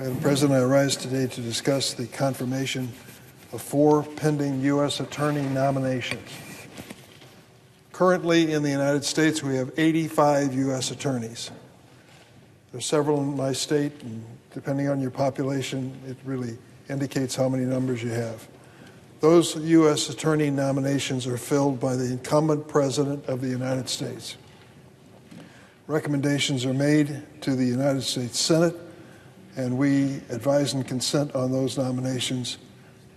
Madam President, I rise today to discuss the confirmation of 4 pending U.S. Attorney nominations. Currently in the United States, we have 85 U.S. attorneys. There are several in my state, and depending on your population, it really indicates how many numbers you have. Those U.S. attorney nominations are filled by the incumbent President of the United States. Recommendations are made to the United States Senate, and we advise and consent on those nominations.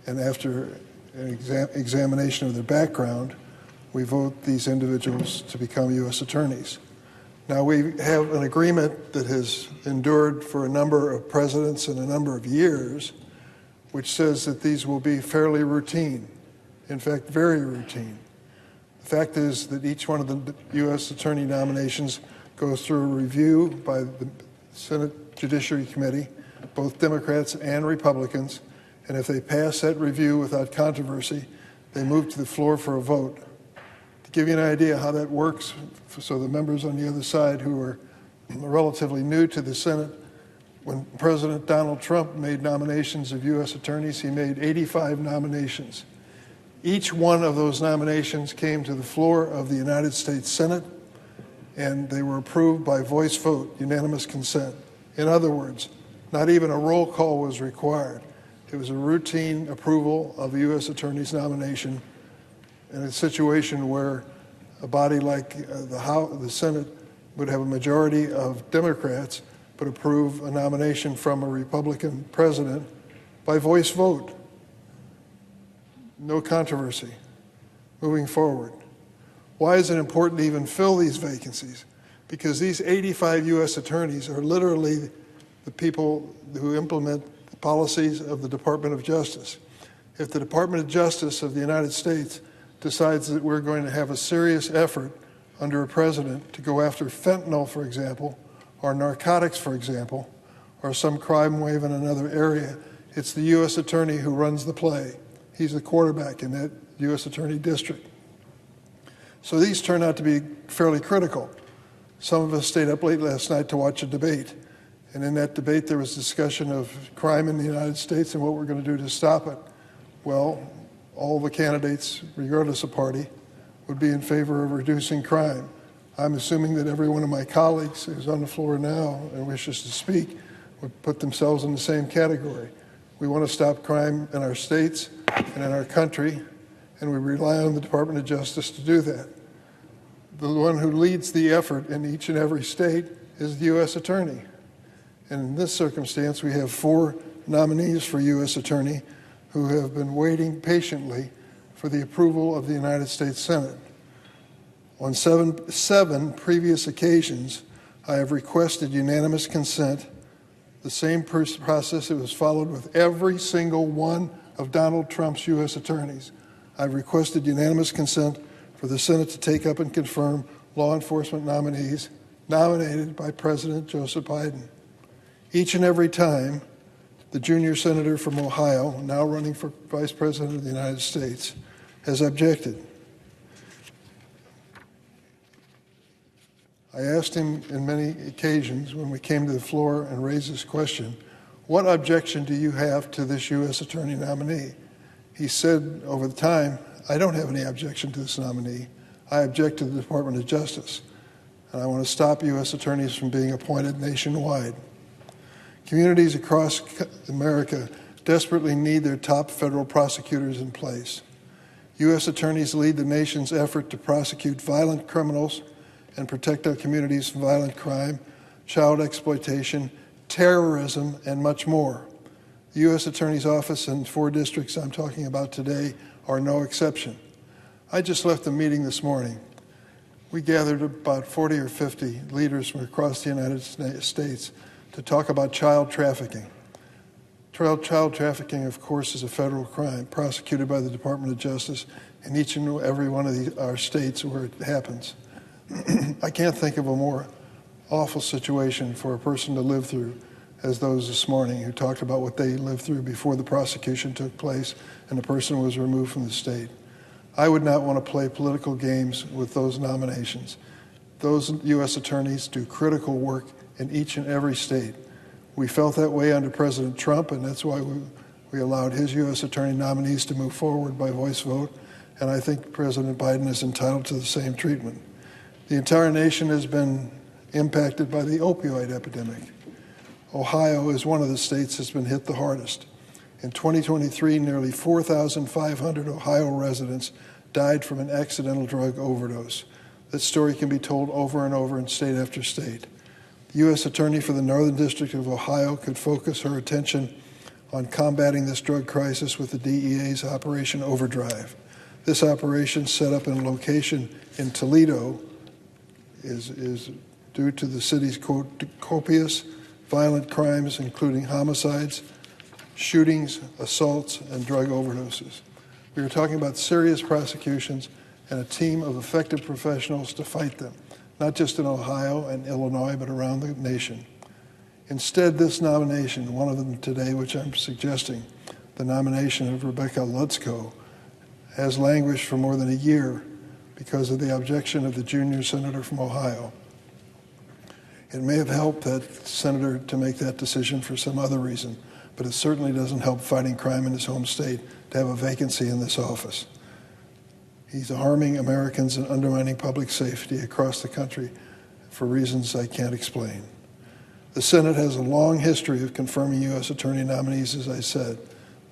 And after an examination of their background, we vote these individuals to become U.S. attorneys. Now, we have an agreement that has endured for a number of presidents and a number of years, which says that these will be fairly routine, in fact, very routine. The fact is that each one of the U.S. attorney nominations goes through a review by the Senate Judiciary Committee, both Democrats and Republicans, and if they pass that review without controversy, they move to the floor for a vote. To give you an idea how that works, so the members on the other side who are relatively new to the Senate, when President Donald Trump made nominations of U.S. attorneys, he made 85 nominations. Each one of those nominations came to the floor of the United States Senate, and they were approved by voice vote, unanimous consent. In other words, not even a roll call was required. It was a routine approval of a U.S. attorney's nomination in a situation where a body like the Senate would have a majority of Democrats but approve a nomination from a Republican president by voice vote. No controversy. Moving forward. Why is it important to even fill these vacancies? Because these 85 U.S. attorneys are literally the people who implement the policies of the Department of Justice. If the Department of Justice of the United States decides that we're going to have a serious effort under a president to go after fentanyl, for example, or narcotics, for example, or some crime wave in another area, it's the U.S. attorney who runs the play. He's the quarterback in that U.S. attorney district. So these turn out to be fairly critical. Some of us stayed up late last night to watch a debate. And in that debate, there was discussion of crime in the United States and what we're going to do to stop it. Well, all the candidates, regardless of party, would be in favor of reducing crime. I'm assuming that every one of my colleagues who's on the floor now and wishes to speak would put themselves in the same category. We want to stop crime in our states and in our country, and we rely on the Department of Justice to do that. The one who leads the effort in each and every state is the U.S. attorney. And in this circumstance, we have 4 nominees for U.S. attorney who have been waiting patiently for the approval of the United States Senate. On seven previous occasions, I have requested unanimous consent, the same process that was followed with every single one of Donald Trump's U.S. attorneys. I've requested unanimous consent for the Senate to take up and confirm law enforcement nominees nominated by President Joseph Biden. Each and every time, the junior senator from Ohio, now running for Vice President of the United States, has objected. I asked him in many occasions when we came to the floor and raised this question, what objection do you have to this U.S. attorney nominee? He said over the time, I don't have any objection to this nominee. I object to the Department of Justice, and I want to stop U.S. attorneys from being appointed nationwide. Communities across America desperately need their top federal prosecutors in place. U.S. attorneys lead the nation's effort to prosecute violent criminals and protect our communities from violent crime, child exploitation, terrorism, and much more. The U.S. Attorney's Office and 4 districts I'm talking about today are no exception. I just left a meeting this morning. We gathered about 40 or 50 leaders from across the United States to talk about child trafficking. Child trafficking, of course, is a federal crime prosecuted by the Department of Justice in each and every one of our states where it happens. I can't think of a more awful situation for a person to live through as those this morning who talked about what they lived through before the prosecution took place and the person was removed from the state. I would not want to play political games with those nominations. Those U.S. attorneys do critical work in each and every state. We felt that way under President Trump, and that's why we allowed his U.S. attorney nominees to move forward by voice vote, and I think President Biden is entitled to the same treatment. The entire nation has been impacted by the opioid epidemic. Ohio is one of the states that's been hit the hardest. In 2023, nearly 4,500 Ohio residents died from an accidental drug overdose. This story can be told over and over in state after state. The U.S. Attorney for the Northern District of Ohio could focus her attention on combating this drug crisis with the DEA's Operation Overdrive. This operation, set up in a location in Toledo, is due to the city's copious violent crimes, including homicides, shootings, assaults, and drug overdoses. We are talking about serious prosecutions and a team of effective professionals to fight them, not just in Ohio and Illinois, but around the nation. Instead, this nomination, one of them today, which I'm suggesting, the nomination of Rebecca Lutzko, has languished for more than a year because of the objection of the junior senator from Ohio. It may have helped that senator to make that decision for some other reason, but it certainly doesn't help fighting crime in his home state to have a vacancy in this office. He's harming Americans and undermining public safety across the country for reasons I can't explain. The Senate has a long history of confirming U.S. attorney nominees, as I said.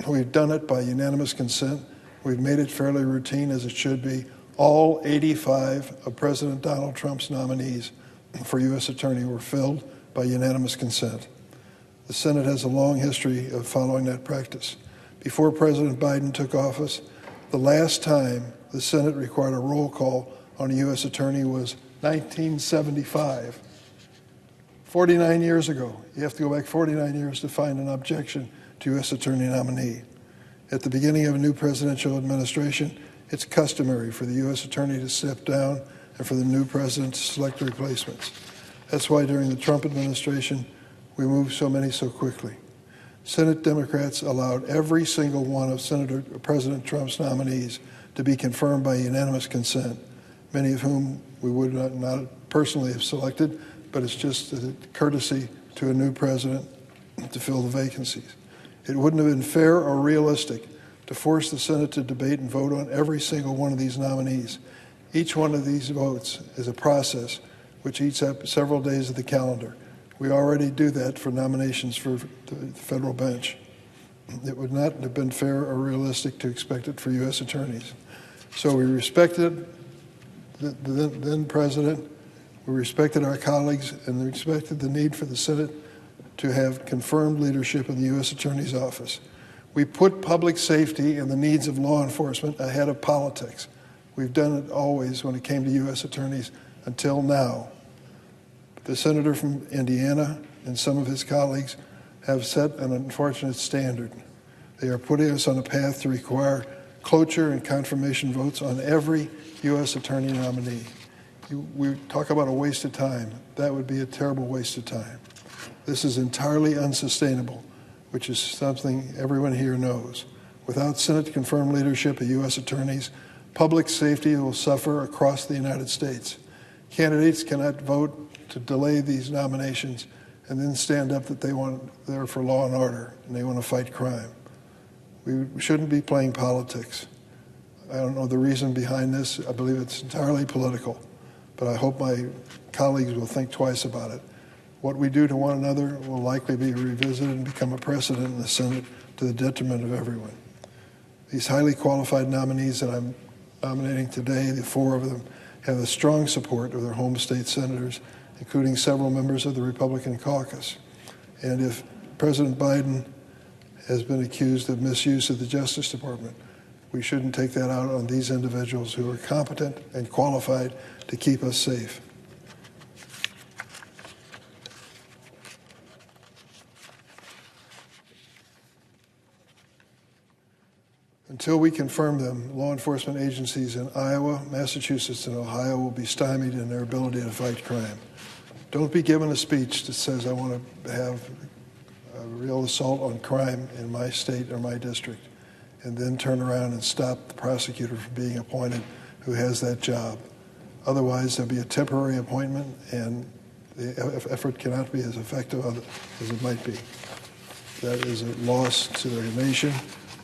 We've done it by unanimous consent. We've made it fairly routine, as it should be. All 85 of President Donald Trump's nominees for U.S. attorney were filled by unanimous consent. The Senate has a long history of following that practice. Before President Biden took office, the last time the Senate required a roll call on a U.S. attorney was 1975, 49 years ago. You have to go back 49 years to find an objection to U.S. attorney nominee. At the beginning of a new presidential administration, it's customary for the U.S. attorney to step down and for the new president to select replacements. That's why during the Trump administration, we moved so many so quickly. Senate Democrats allowed every single one of President Trump's nominees to be confirmed by unanimous consent, many of whom we would not personally have selected, but it's just a courtesy to a new president to fill the vacancies. It wouldn't have been fair or realistic to force the Senate to debate and vote on every single one of these nominees. Each one of these votes is a process which eats up several days of the calendar. We already do that for nominations for the federal bench. It would not have been fair or realistic to expect it for U.S. attorneys. So we respected the then president, we respected our colleagues, and we respected the need for the Senate to have confirmed leadership in the U.S. Attorney's Office. We put public safety and the needs of law enforcement ahead of politics. We've done it always when it came to U.S. attorneys until now. The senator from Indiana and some of his colleagues have set an unfortunate standard. They are putting us on a path to require cloture and confirmation votes on every U.S. attorney nominee. We talk about a waste of time. That would be a terrible waste of time. This is entirely unsustainable, which is something everyone here knows. Without Senate-confirmed leadership of U.S. attorneys, public safety will suffer across the United States. Candidates cannot vote to delay these nominations and then stand up that they're for law and order and they want to fight crime. We shouldn't be playing politics. I don't know the reason behind this. I believe it's entirely political, but I hope my colleagues will think twice about it. What we do to one another will likely be revisited and become a precedent in the Senate to the detriment of everyone. These highly qualified nominees that I'm nominating today, the four of them, have the strong support of their home state senators, including several members of the Republican caucus. And if President Biden has been accused of misuse of the Justice Department, we shouldn't take that out on these individuals who are competent and qualified to keep us safe. Until we confirm them, law enforcement agencies in Iowa, Massachusetts, and Ohio will be stymied in their ability to fight crime. Don't be given a speech that says, I want to have a real assault on crime in my state or my district, and then turn around and stop the prosecutor from being appointed who has that job. Otherwise, there'll be a temporary appointment, and the effort cannot be as effective as it might be. That is a loss to their nation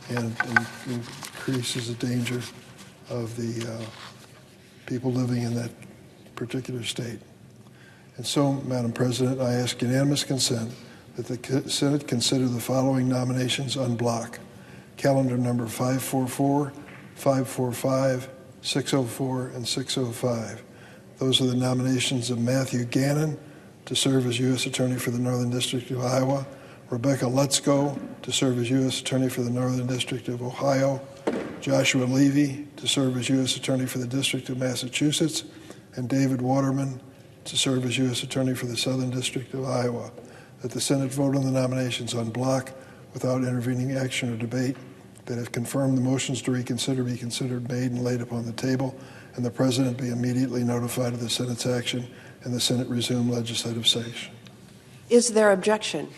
and increases the danger of the people living in that particular state. And so, Madam President, I ask unanimous consent that the Senate consider the following nominations en bloc: calendar number 544, 545, 604, and 605. Those are the nominations of Matthew Gannon to serve as U.S. Attorney for the Northern District of Iowa, Rebecca Lutzko to serve as U.S. Attorney for the Northern District of Ohio, Joshua Levy to serve as U.S. Attorney for the District of Massachusetts, and David Waterman to serve as U.S. Attorney for the Southern District of Iowa. That the Senate vote on the nominations en bloc without intervening action or debate. That if confirmed, the motions to reconsider be considered made and laid upon the table, and the President be immediately notified of the Senate's action, and the Senate resume legislative session. Is there objection?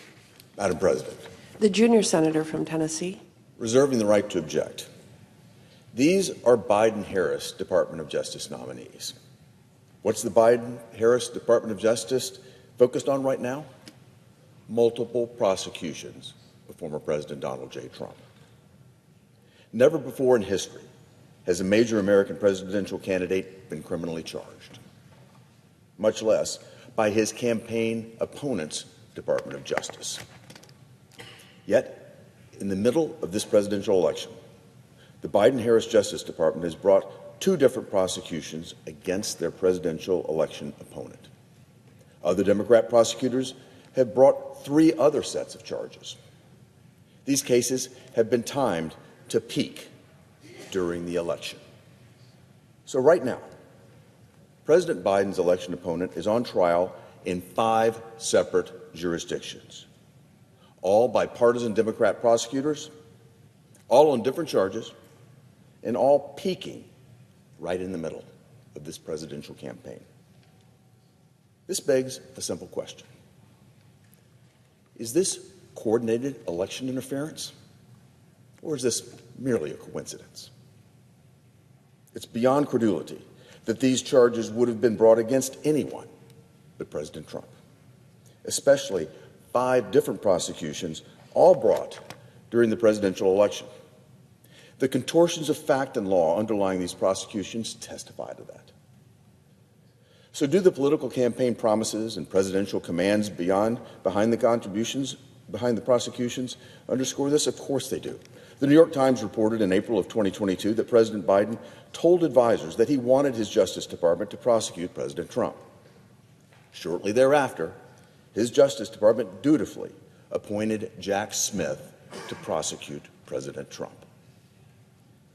Madam President. The junior senator from Tennessee. Reserving the right to object. These are Biden-Harris Department of Justice nominees. What's the Biden-Harris Department of Justice focused on right now? Multiple prosecutions of former President Donald J. Trump. Never before in history has a major American presidential candidate been criminally charged, much less by his campaign opponent's Department of Justice. Yet, in the middle of this presidential election, the Biden-Harris Justice Department has brought two different prosecutions against their presidential election opponent. Other Democrat prosecutors have brought three other sets of charges. These cases have been timed to peak during the election. So right now, President Biden's election opponent is on trial in 5 separate jurisdictions, all by partisan Democrat prosecutors, all on different charges, and all peaking right in the middle of this presidential campaign. This begs a simple question. Is this coordinated election interference, or is this merely a coincidence? It's beyond credulity that these charges would have been brought against anyone but President Trump, especially 5 different prosecutions, all brought during the presidential election. The contortions of fact and law underlying these prosecutions testify to that. So do the political campaign promises and presidential commands behind the prosecutions underscore this? Of course they do. The New York Times reported in April of 2022 that President Biden told advisors that he wanted his Justice Department to prosecute President Trump. Shortly thereafter, his Justice Department dutifully appointed Jack Smith to prosecute President Trump.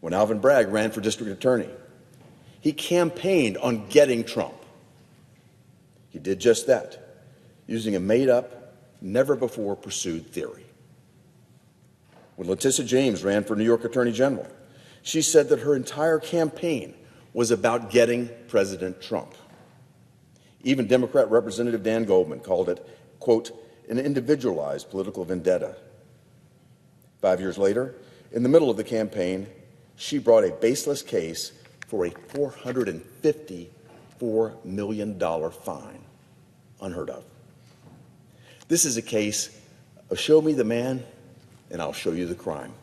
When Alvin Bragg ran for district attorney, he campaigned on getting Trump. He did just that, using a made-up, never-before-pursued theory. When Letitia James ran for New York Attorney General, she said that her entire campaign was about getting President Trump. Even Democrat Representative Dan Goldman called it, quote, an individualized political vendetta. 5 years later, in the middle of the campaign, she brought a baseless case for a $454 million fine. Unheard of. This is a case of show me the man, and I'll show you the crime.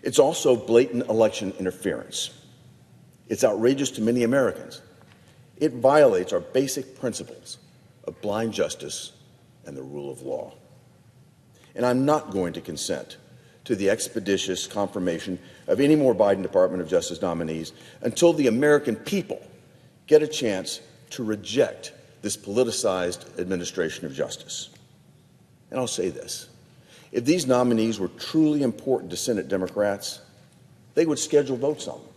It's also blatant election interference. It's outrageous to many Americans. It violates our basic principles of blind justice and the rule of law. And I'm not going to consent to the expeditious confirmation of any more Biden Department of Justice nominees until the American people get a chance to reject this politicized administration of justice. And I'll say this. If these nominees were truly important to Senate Democrats, they would schedule votes on them.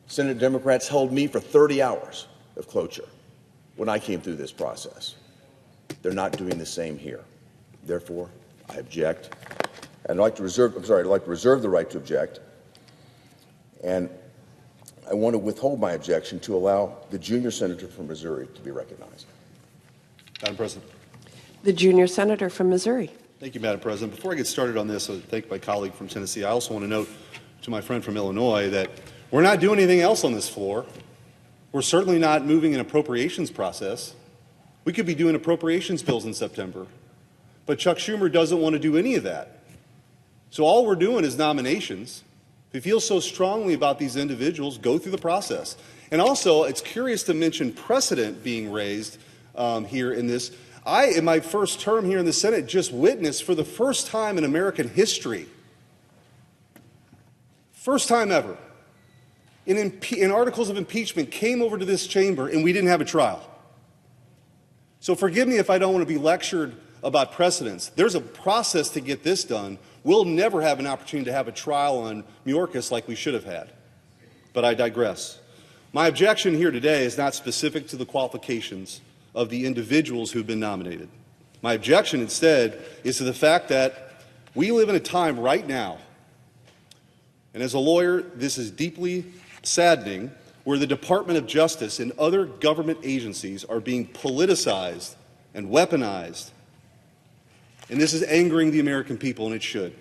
Senate Democrats held me for 30 hours of cloture when I came through this process. They're not doing the same here. Therefore, I object. And I'd like to reserve the right to object. And I want to withhold my objection to allow the junior senator from Missouri to be recognized. Madam President. The junior senator from Missouri. Thank you, Madam President. Before I get started on this, I thank my colleague from Tennessee. I also want to note to my friend from Illinois that we're not doing anything else on this floor. We're certainly not moving an appropriations process. We could be doing appropriations bills in September. But Chuck Schumer doesn't want to do any of that. So all we're doing is nominations. If you feel so strongly about these individuals, go through the process. And also, it's curious to mention precedent being raised here in this. I, in my first term here in the Senate, just witnessed for the first time in American history, first time ever, in articles of impeachment came over to this chamber and we didn't have a trial. So forgive me if I don't want to be lectured about precedents. There's a process to get this done. We'll never have an opportunity to have a trial on Mayorkas like we should have had. But I digress. My objection here today is not specific to the qualifications of the individuals who've been nominated. My objection instead is to the fact that we live in a time right now, and as a lawyer, this is deeply saddening, where the Department of Justice and other government agencies are being politicized and weaponized. And this is angering the American people, and it should.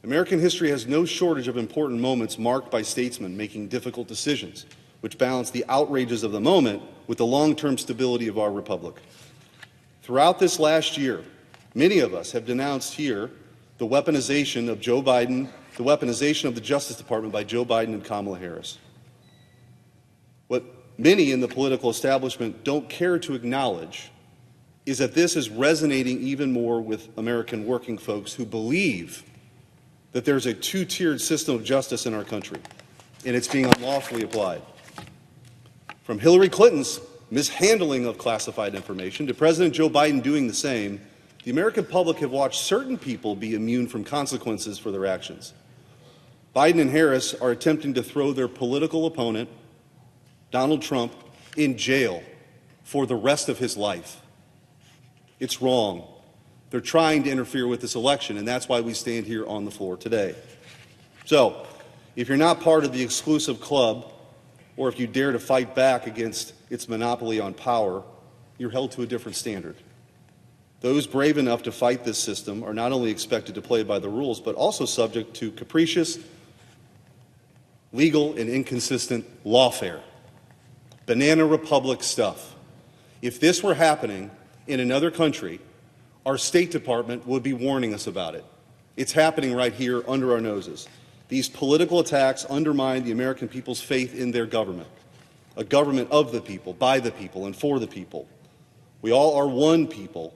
American history has no shortage of important moments marked by statesmen making difficult decisions, which balance the outrages of the moment with the long-term stability of our republic. Throughout this last year, many of us have denounced here the weaponization of Joe Biden, the weaponization of the Justice Department by Joe Biden and Kamala Harris. What many in the political establishment don't care to acknowledge is that this is resonating even more with American working folks who believe that there's a two-tiered system of justice in our country, and it's being unlawfully applied. From Hillary Clinton's mishandling of classified information to President Joe Biden doing the same, the American public have watched certain people be immune from consequences for their actions. Biden and Harris are attempting to throw their political opponent, Donald Trump, in jail for the rest of his life. It's wrong. They're trying to interfere with this election, and that's why we stand here on the floor today. So, if you're not part of the exclusive club, or if you dare to fight back against its monopoly on power, you're held to a different standard. Those brave enough to fight this system are not only expected to play by the rules, but also subject to capricious, legal, and inconsistent lawfare. Banana Republic stuff. If this were happening in another country, our State Department would be warning us about it. It's happening right here under our noses. These political attacks undermine the American people's faith in their government, a government of the people, by the people, and for the people. We all are one people,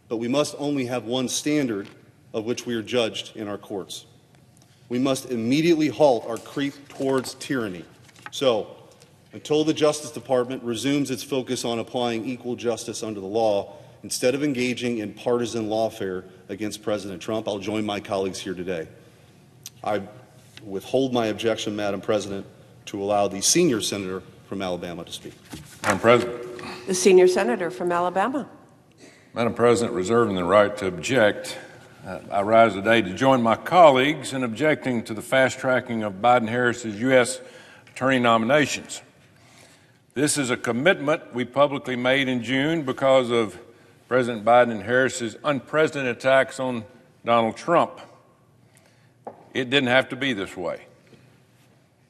but we must only have one standard of which we are judged in our courts. We must immediately halt our creep towards tyranny. So, until the Justice Department resumes its focus on applying equal justice under the law, instead of engaging in partisan lawfare against President Trump, I'll join my colleagues here today. I withhold my objection, Madam President, to allow the senior senator from Alabama to speak. Madam President. The senior senator from Alabama. Madam President, reserving the right to object, I rise today to join my colleagues in objecting to the fast-tracking of Biden-Harris's U.S. attorney nominations. This is a commitment we publicly made in June because of President Biden and Harris's unprecedented attacks on Donald Trump. It didn't have to be this way.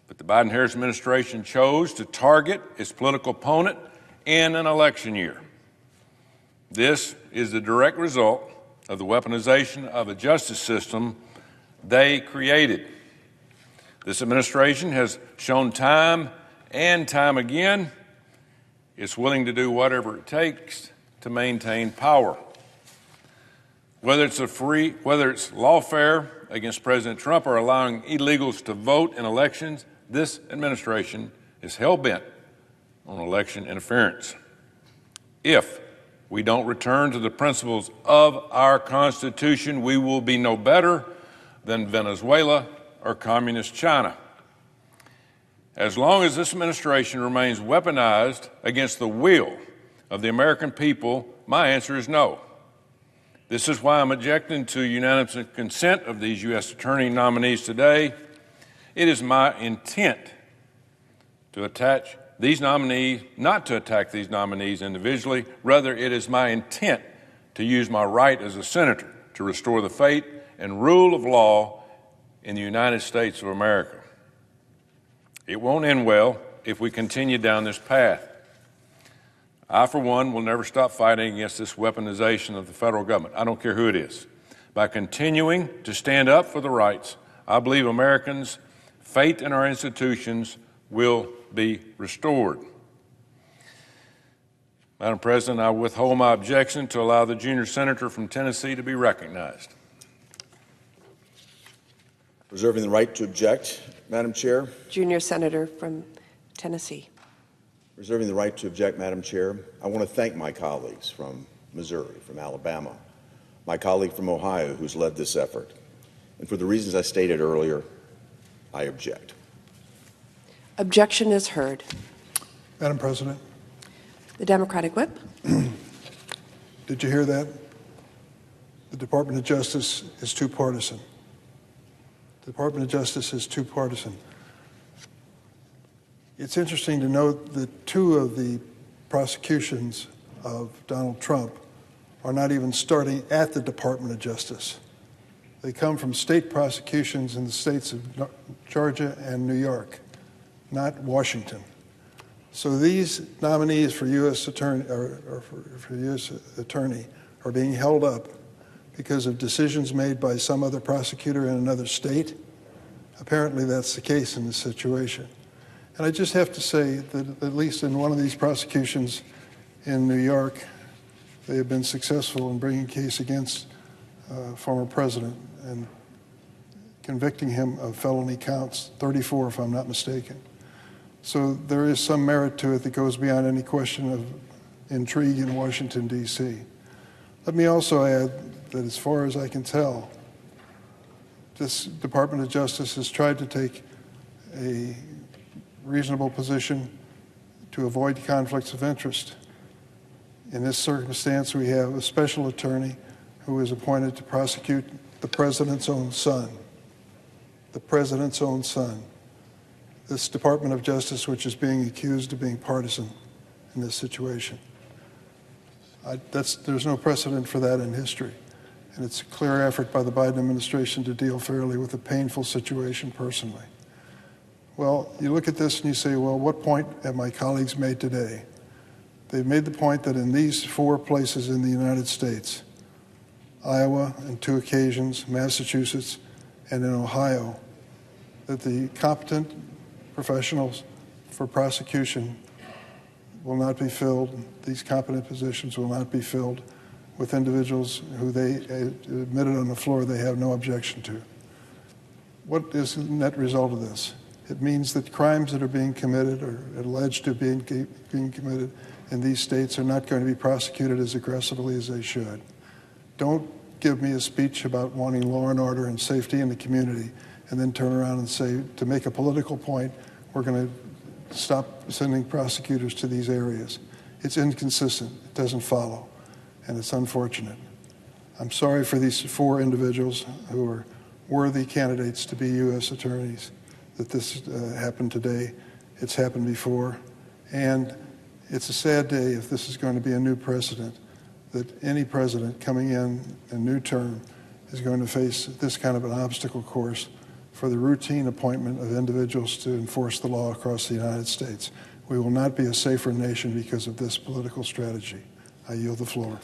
But the Biden-Harris administration chose to target its political opponent in an election year. This is the direct result of the weaponization of a justice system they created. This administration has shown time and time again it's willing to do whatever it takes to maintain power. Whether it's lawfare against President Trump or allowing illegals to vote in elections, this administration is hell-bent on election interference. If we don't return to the principles of our Constitution, we will be no better than Venezuela or communist China. As long as this administration remains weaponized against the will of the American people, my answer is no. This is why I'm objecting to unanimous consent of these U.S. attorney nominees today. It is my intent to attach these nominees, not to attack these nominees individually. Rather, it is my intent to use my right as a senator to restore the faith and rule of law in the United States of America. It won't end well if we continue down this path. I, for one, will never stop fighting against this weaponization of the federal government. I don't care who it is. By continuing to stand up for the rights, I believe Americans' faith in our institutions will be restored. Madam President, I withhold my objection to allow the junior senator from Tennessee to be recognized. Reserving the right to object, Madam Chair. Junior senator from Tennessee. Reserving the right to object, Madam Chair. I want to thank my colleagues from Missouri, from Alabama, my colleague from Ohio who's led this effort. And for the reasons I stated earlier, I object. Objection is heard. Madam President, The Democratic whip. did you hear that? The Department of Justice is too partisan. The Department of Justice is too partisan. It's interesting to note that two of the prosecutions of Donald Trump are not even starting at the Department of Justice. They come from state prosecutions in the states of Georgia and New York, not Washington. So these nominees for U.S. attorney are being held up because of decisions made by some other prosecutor in another state. Apparently that's the case in this situation. And I just have to say that at least in one of these prosecutions in New York, they have been successful in bringing a case against former president and convicting him of felony counts, 34 if I'm not mistaken. So there is some merit to it that goes beyond any question of intrigue in Washington, D.C. Let me also add that as far as I can tell, this Department of Justice has tried to take a reasonable position to avoid conflicts of interest. In this circumstance, we have a special attorney who is appointed to prosecute the president's own son. The president's own son. This Department of Justice, which is being accused of being partisan in this situation. There's no precedent for that in history. And it's a clear effort by the Biden administration to deal fairly with a painful situation personally. Well, you look at this and you say, well, what point have my colleagues made today? They've made the point that in these 4 places in the United States, Iowa on 2 occasions, Massachusetts, and in Ohio, that the competent professionals for prosecution will not be filled, these competent positions will not be filled with individuals who they admitted on the floor they have no objection to. What is the net result of this? It means that crimes that are being committed or alleged to being committed in these states are not going to be prosecuted as aggressively as they should. Don't give me a speech about wanting law and order and safety in the community and then turn around and say, to make a political point, we're going to stop sending prosecutors to these areas. It's inconsistent. It doesn't follow. And it's unfortunate. I'm sorry for these 4 individuals who are worthy candidates to be U.S. attorneys that this happened today. It's happened before. And it's a sad day if this is going to be a new precedent, that any president coming in a new term is going to face this kind of an obstacle course for the routine appointment of individuals to enforce the law across the United States. We will not be a safer nation because of this political strategy. I yield the floor.